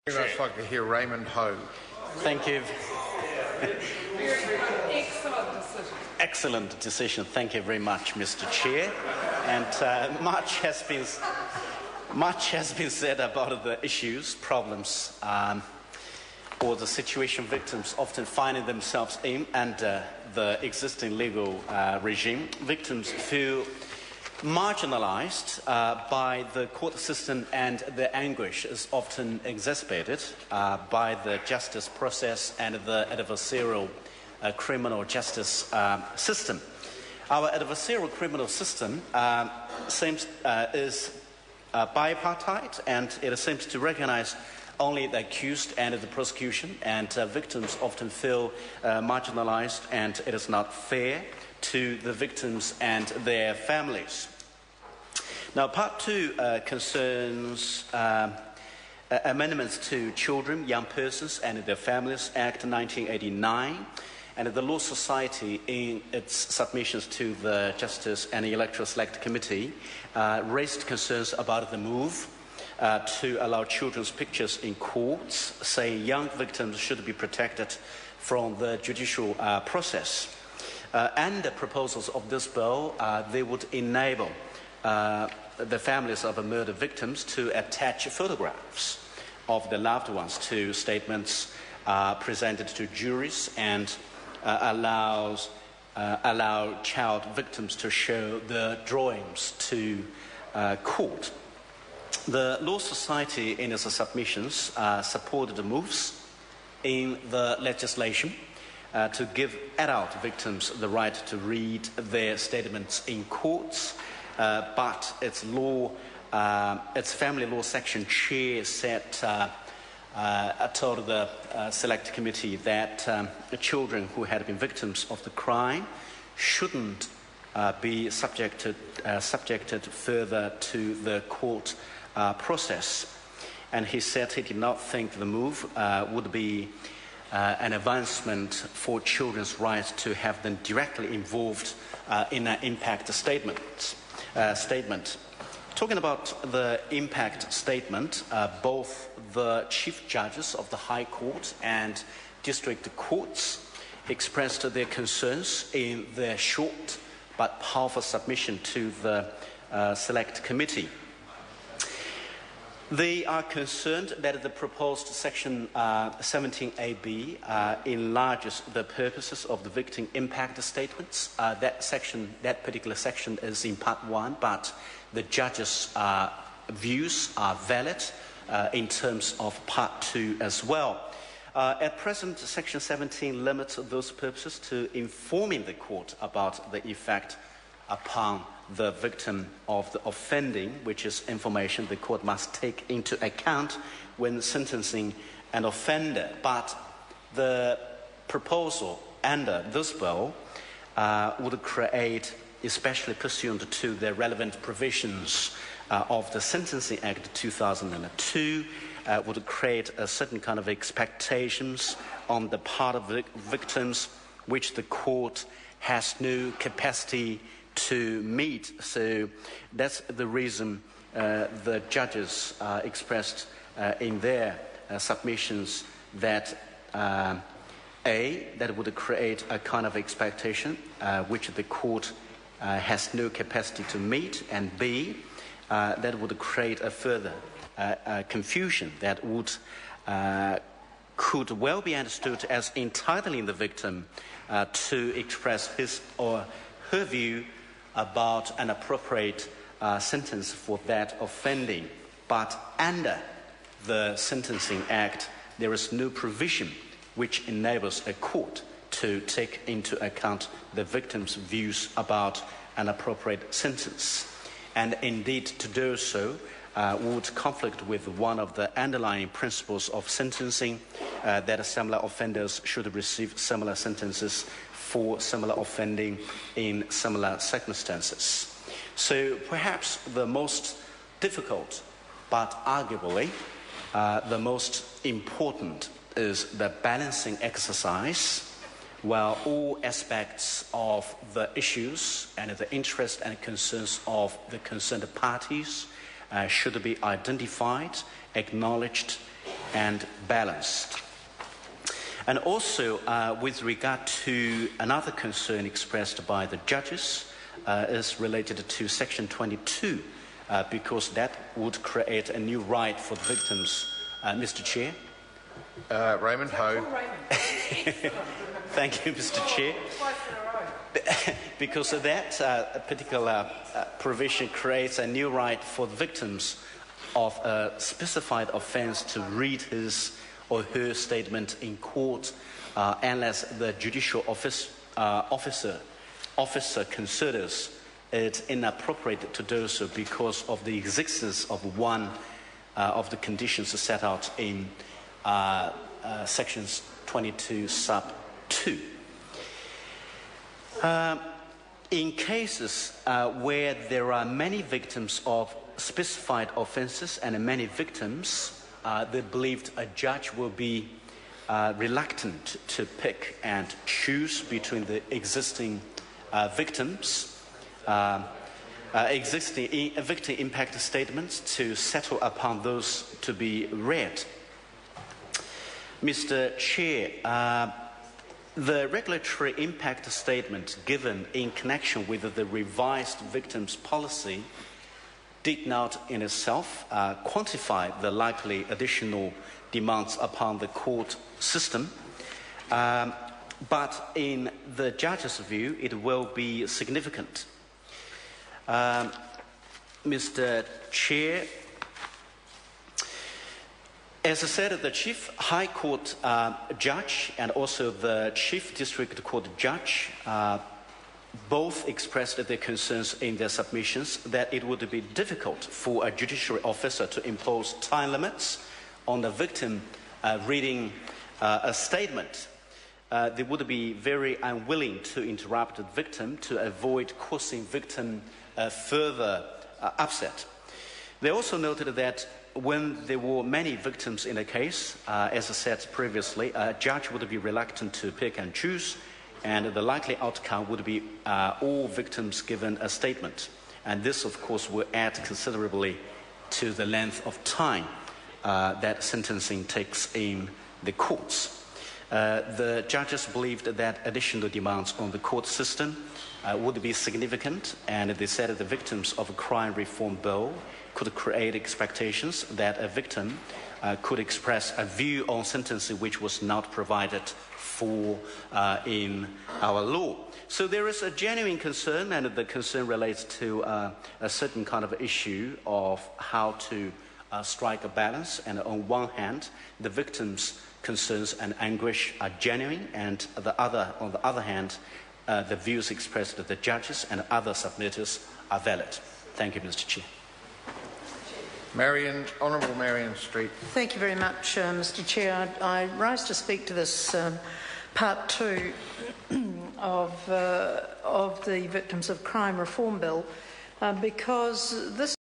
I'd like to hear Raymond Ho. Thank you. Excellent decision. Excellent decision. Thank you very much, Mr. Chair. And much has been said about the issues, problems, or the situation victims often finding themselves in under the existing legal regime. Victims feel marginalized by the court system, and their anguish is often exacerbated by the justice process and the adversarial criminal justice system. Our adversarial criminal system is bipartite, and it seems to recognize only the accused and the prosecution, and victims often feel marginalized, and it is not fair to the victims and their families. Now, Part 2 concerns amendments to Children, Young Persons and Their Families Act 1989, and the Law Society, in its submissions to the Justice and Electoral Select Committee, raised concerns about the move to allow children's pictures in courts, saying young victims should be protected from the judicial process. And the proposals of this bill, they would enable the families of murder victims to attach photographs of the loved ones to statements presented to juries, and allow child victims to show the drawings to court. The Law Society, in its submissions, supported the moves in the legislation to give adult victims the right to read their statements in courts, but its family law section chair told the select committee that children who had been victims of the crime shouldn't be subjected further to the court process. And he said he did not think the move would be an advancement for children's rights to have them directly involved in an impact statement. Talking about the impact statement, both the chief judges of the High Court and district courts expressed their concerns in their short but powerful submission to the Select Committee. They are concerned that the proposed Section 17AB enlarges the purposes of the victim impact statements. That particular section is in Part 1, but the judges' views are valid in terms of Part 2 as well. At present, Section 17 limits those purposes to informing the court about the effect upon the victim of the offending, which is information the court must take into account when sentencing an offender. But the proposal under this bill would create, especially pursuant to the relevant provisions of the Sentencing Act 2002, would create a certain kind of expectations on the part of victims which the court has no capacity to meet. So that's the reason the judges expressed in their submissions that that would create a kind of expectation which the court has no capacity to meet, and B, that would create a further confusion that could well be understood as entitling the victim to express his or her view about an appropriate sentence for that offending. But under the Sentencing Act, there is no provision which enables a court to take into account the victim's views about an appropriate sentence. And indeed, to do so would conflict with one of the underlying principles of sentencing, that similar offenders should receive similar sentences for similar offending in similar circumstances. So perhaps the most difficult, but arguably the most important, is the balancing exercise, while all aspects of the issues and the interests and concerns of the concerned parties should be identified, acknowledged, and balanced. And also, with regard to another concern expressed by the judges, is related to Section 22, because that would create a new right for the victims. Mr. Chair. Raymond Ho. Thank you, Mr. Chair. Because of that particular provision creates a new right for the victims of a specified offence to read his or her statement in court unless the judicial officer considers it inappropriate to do so because of the existence of one of the conditions set out in sections 22 sub 2. In cases where there are many victims of specified offences and many victims, they believed a judge will be reluctant to pick and choose between the existing victims, existing victim impact statements to settle upon those to be read. Mr. Chair, the regulatory impact statement given in connection with the revised victims policy did not in itself quantify the likely additional demands upon the court system, but in the judge's view, it will be significant. Mr. Chair, as I said, the Chief High Court Judge and also the Chief District Court Judge both expressed their concerns in their submissions that it would be difficult for a judiciary officer to impose time limits on the victim reading a statement. They would be very unwilling to interrupt the victim to avoid causing victim further upset. They also noted that when there were many victims in a case, as I said previously, a judge would be reluctant to pick and choose, and the likely outcome would be all victims given a statement. And this, of course, will add considerably to the length of time that sentencing takes in the courts. The judges believed that additional demands on the court system would be significant, and they said that the victims of a crime reform bill could create expectations that a victim could express a view on sentencing which was not provided for in our law. So there is a genuine concern, and the concern relates to a certain kind of issue of how to strike a balance. And on one hand, the victim's concerns and anguish are genuine, and on the other hand, the views expressed by the judges and other submitters are valid. Thank you, Mr. Chair. Honourable Marion Street. Thank you very much, Mr. Chair. I rise to speak to this part 2 of the Victims of Crime Reform Bill because this